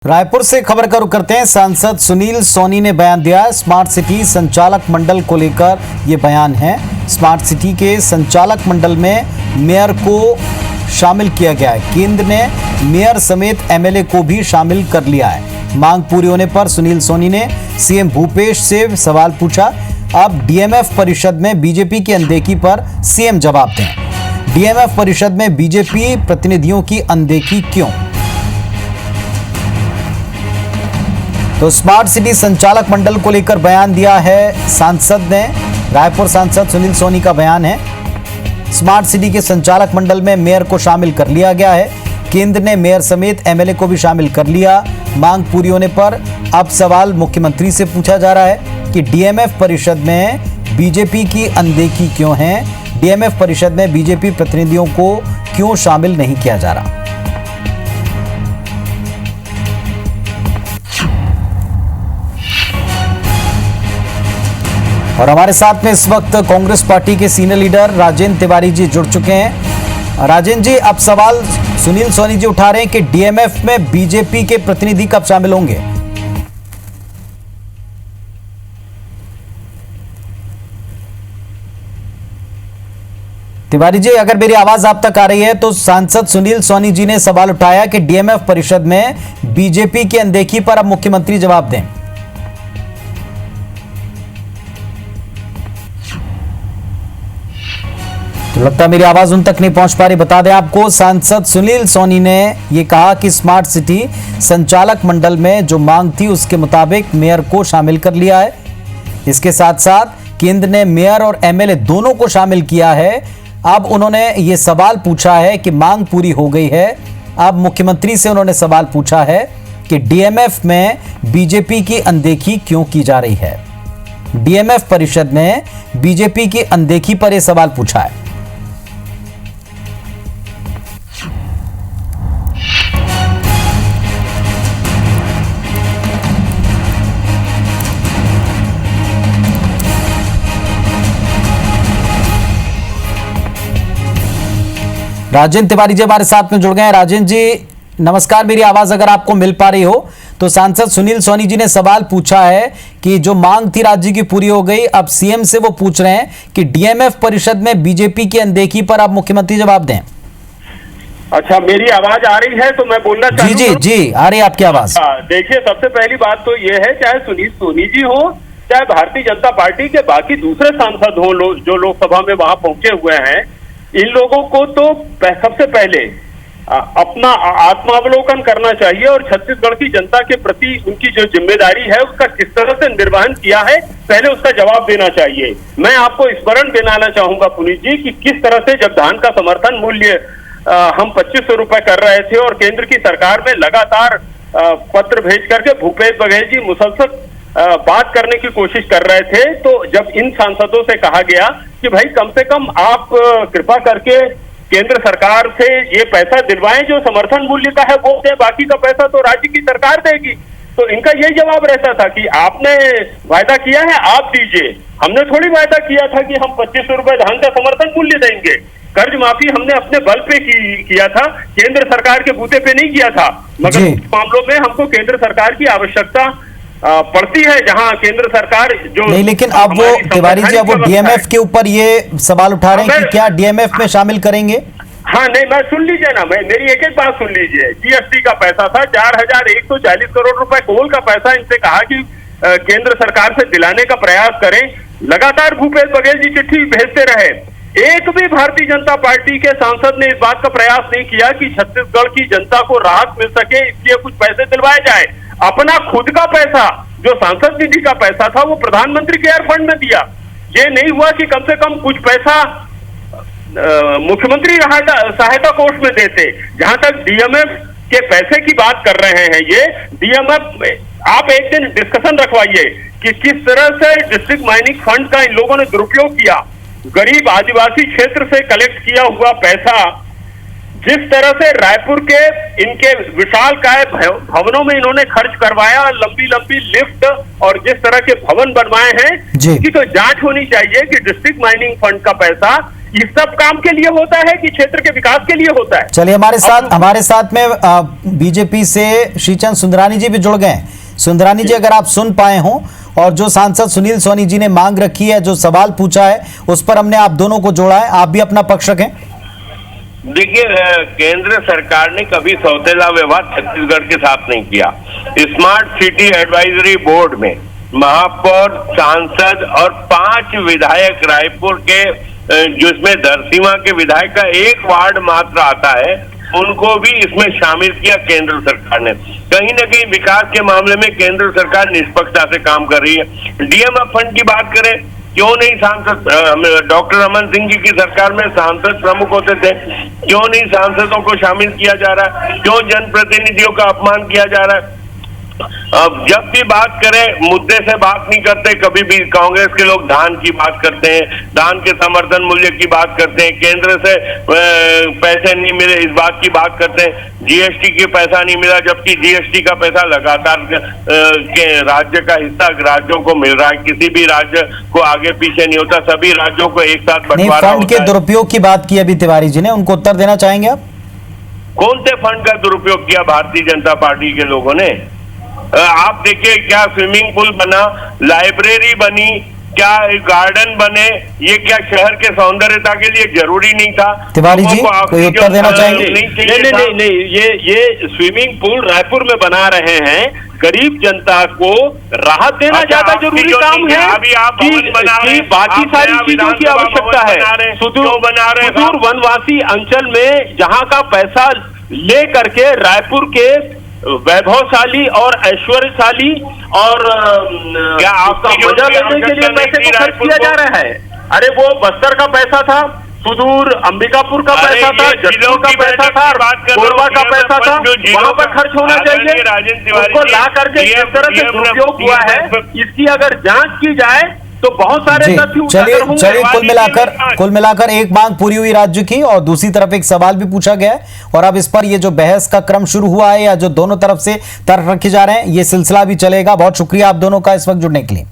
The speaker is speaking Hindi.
रायपुर से खबर का रुख करते हैं। सांसद सुनील सोनी ने बयान दिया है। स्मार्ट सिटी संचालक मंडल को लेकर ये बयान है। स्मार्ट सिटी के संचालक मंडल में मेयर को शामिल किया गया है। केंद्र ने मेयर समेत एमएलए को भी शामिल कर लिया है। मांग पूरी होने पर सुनील सोनी ने सीएम भूपेश से सवाल पूछा। अब डीएमएफ परिषद में बीजेपी की अनदेखी पर सीएम जवाब दें। डीएमएफ परिषद में बीजेपी प्रतिनिधियों की अनदेखी क्यों? तो स्मार्ट सिटी संचालक मंडल को लेकर बयान दिया है सांसद ने। रायपुर सांसद सुनील सोनी का बयान है। स्मार्ट सिटी के संचालक मंडल में मेयर को शामिल कर लिया गया है। केंद्र ने मेयर समेत एमएलए को भी शामिल कर लिया। मांग पूरी होने पर अब सवाल मुख्यमंत्री से पूछा जा रहा है कि डीएमएफ परिषद में बीजेपी की अनदेखी क्यों है। डीएमएफ परिषद में बीजेपी प्रतिनिधियों को क्यों शामिल नहीं किया जा रहा। और हमारे साथ में इस वक्त कांग्रेस पार्टी के सीनियर लीडर राजेंद्र तिवारी जी जुड़ चुके हैं। राजेंद्र जी, अब सवाल सुनील सोनी जी उठा रहे हैं कि डीएमएफ में बीजेपी के प्रतिनिधि कब शामिल होंगे? तिवारी जी, अगर मेरी आवाज आप तक आ रही है तो सांसद सुनील सोनी जी ने सवाल उठाया कि डीएमएफ परिषद में बीजेपी की अनदेखी पर अब मुख्यमंत्री जवाब दें। तो लगता है मेरी आवाज उन तक नहीं पहुंच पा रही। बता दें आपको, सांसद सुनील सोनी ने यह कहा कि स्मार्ट सिटी संचालक मंडल में जो मांग थी उसके मुताबिक मेयर को शामिल कर लिया है। इसके साथ साथ केंद्र ने मेयर और एमएलए दोनों को शामिल किया है। अब उन्होंने ये सवाल पूछा है कि मांग पूरी हो गई है। अब मुख्यमंत्री से उन्होंने सवाल पूछा है कि डीएमएफ में बीजेपी की अनदेखी क्यों की जा रही है। डीएमएफ परिषद में बीजेपी की अनदेखी पर यह सवाल पूछा है। राजेंद्र तिवारी जी हमारे साथ में जुड़ गए हैं। राजेंद्र जी नमस्कार, मेरी आवाज अगर आपको मिल पा रही हो तो सांसद सुनील सोनी जी ने सवाल पूछा है कि जो मांग थी राज्य की पूरी हो गई। अब सीएम से वो पूछ रहे हैं कि डीएमएफ परिषद में बीजेपी की अनदेखी पर अब मुख्यमंत्री जवाब दें। अच्छा, मेरी आवाज आ रही है तो मैं बोलना चाहूँ। जी आ रही है आपकी आवाज। देखिए, सबसे पहली बात तो ये है, चाहे सुनील सोनी जी हो चाहे भारतीय जनता पार्टी के बाकी दूसरे सांसद हो जो लोकसभा में वहां पहुंचे हुए हैं, इन लोगों को तो सबसे पहले अपना आत्मावलोकन करना चाहिए और छत्तीसगढ़ की जनता के प्रति उनकी जो जिम्मेदारी है उसका किस तरह से निर्वहन किया है, पहले उसका जवाब देना चाहिए। मैं आपको स्मरण दिलाना चाहूंगा पुनीत जी कि किस तरह से जब धान का समर्थन मूल्य हम 2500 रुपए कर रहे थे और केंद्र की सरकार में लगातार पत्र भेज करके भूपेश बघेल जी मुसलसल बात करने की कोशिश कर रहे थे, तो जब इन सांसदों से कहा गया कि भाई कम से कम आप कृपा करके केंद्र सरकार से ये पैसा दिलवाएं जो समर्थन मूल्य का है वो दे, बाकी का पैसा तो राज्य की सरकार देगी। तो इनका यही जवाब रहता था कि आपने वायदा किया है आप दीजिए, हमने थोड़ी वायदा किया था कि हम 2500 रुपए धान का समर्थन मूल्य देंगे। कर्ज माफी हमने अपने बल पे किया था, केंद्र सरकार के बूते पे नहीं किया था। मगर कुछ मामलों में हमको केंद्र सरकार की आवश्यकता पड़ती है जहां केंद्र सरकार जो नहीं, लेकिन अब वो तिवारी जी अब वो डीएमएफ के ऊपर ये सवाल उठा रहे हैं कि क्या डीएमएफ में शामिल करेंगे। हाँ, नहीं, मैं सुन लीजिए ना, मेरी एक एक बात सुन लीजिए। जीएसटी का पैसा था 4140 करोड़ रुपए, कोल का पैसा इनसे कहा कि केंद्र सरकार से दिलाने का प्रयास करें। लगातार भूपेश बघेल जी चिट्ठी भेजते रहे, एक भी भारतीय जनता पार्टी के सांसद ने इस बात का प्रयास नहीं किया कि छत्तीसगढ़ की जनता को राहत मिल सके इसलिए कुछ पैसे दिलवाए जाए। अपना खुद का पैसा जो सांसद निधि का पैसा था वो प्रधानमंत्री केयर फंड में दिया। ये नहीं हुआ कि कम से कम कुछ पैसा मुख्यमंत्री सहायता कोष में देते। जहां तक डीएमएफ के पैसे की बात कर रहे हैं, ये डीएमएफ आप एक दिन डिस्कशन रखवाइए कि किस तरह से डिस्ट्रिक्ट माइनिंग फंड का इन लोगों ने दुरुपयोग किया। गरीब आदिवासी क्षेत्र से कलेक्ट किया हुआ पैसा जिस तरह से रायपुर के इनके विशालकाय भवनों में इन्होंने खर्च करवाया, लंबी लंबी लिफ्ट और जिस तरह के भवन बनवाए हैं, इसकी तो जांच होनी चाहिए कि डिस्ट्रिक्ट माइनिंग फंड का पैसा इस सब काम के लिए होता है कि क्षेत्र के विकास के लिए होता है। चलिए हमारे साथ में बीजेपी से श्रीचंद सुंदरानी जी भी जुड़ गए हैं। सुंदरानी जी, अगर आप सुन पाए हों और जो सांसद सुनील सोनी जी ने मांग रखी है, जो सवाल पूछा है, उस पर हमने आप दोनों को जोड़ा है, आप भी अपना पक्ष रखें। देखिए, केंद्र सरकार ने कभी सौतेला व्यवहार छत्तीसगढ़ के साथ नहीं किया। स्मार्ट सिटी एडवाइजरी बोर्ड में महापौर, सांसद और 5 विधायक रायपुर के, जिसमें धरसीवा के विधायक का 1 वार्ड मात्र आता है, उनको भी इसमें शामिल किया केंद्र सरकार ने। कहीं ना कहीं विकास के मामले में केंद्र सरकार निष्पक्षता से काम कर रही है। डीएमएफ फंड की बात करें, क्यों नहीं सांसद, डॉक्टर रमन सिंह जी की सरकार में सांसद प्रमुख होते थे, क्यों नहीं सांसदों को शामिल किया जा रहा है, क्यों जनप्रतिनिधियों का अपमान किया जा रहा है। अब जब भी बात करें, मुद्दे से बात नहीं करते। कभी भी कांग्रेस के लोग धान की बात करते हैं, धान के समर्थन मूल्य की बात करते हैं, केंद्र से पैसे नहीं मिले इस बात की बात करते हैं, जीएसटी के पैसा नहीं मिला, जबकि जीएसटी का पैसा लगातार के राज्य का हिस्सा राज्यों को मिल रहा है। किसी भी राज्य को आगे पीछे नहीं होता, सभी राज्यों को एक साथ बंटवारा फंड के दुरुपयोग की बात की अभी तिवारी जी ने, उनको उत्तर देना चाहेंगे आप? कौन से फंड का दुरुपयोग किया भारतीय जनता पार्टी के लोगों ने? आप देखिए, क्या स्विमिंग पूल बना, लाइब्रेरी बनी, क्या गार्डन बने, ये क्या शहर के सौंदर्यता के लिए जरूरी नहीं था? तिवारी जी कोई उत्तर देना चाहेंगे? नहीं, ये स्विमिंग पूल रायपुर में बना रहे हैं, गरीब जनता को राहत देना ज्यादा जरूरी काम है कि बाकी सारी चीजों की आवश्यकता है। सुदूर वनवासी अंचल में जहां का पैसा ले करके रायपुर के वैभवशाली और ऐश्वर्यशाली और क्या आपका मजा लेने के लिए पैसे को खर्च किया जा रहा है। अरे वो बस्तर का पैसा था, सुदूर अंबिकापुर का पैसा था, जशपुर का पैसा था, कोरबा का पैसा था, वहां पर खर्च होना चाहिए। उसको ला करके जिस तरह से दुरुपयोग हुआ है, इसकी अगर जांच की जाए तो बहुत सारे चलिए कुल मिलाकर एक मांग पूरी हुई राज्य की, और दूसरी तरफ एक सवाल भी पूछा गया है, और अब इस पर ये जो बहस का क्रम शुरू हुआ है या जो दोनों तरफ से तर्क रखे जा रहे हैं, ये सिलसिला भी चलेगा। बहुत शुक्रिया आप दोनों का इस वक्त जुड़ने के लिए।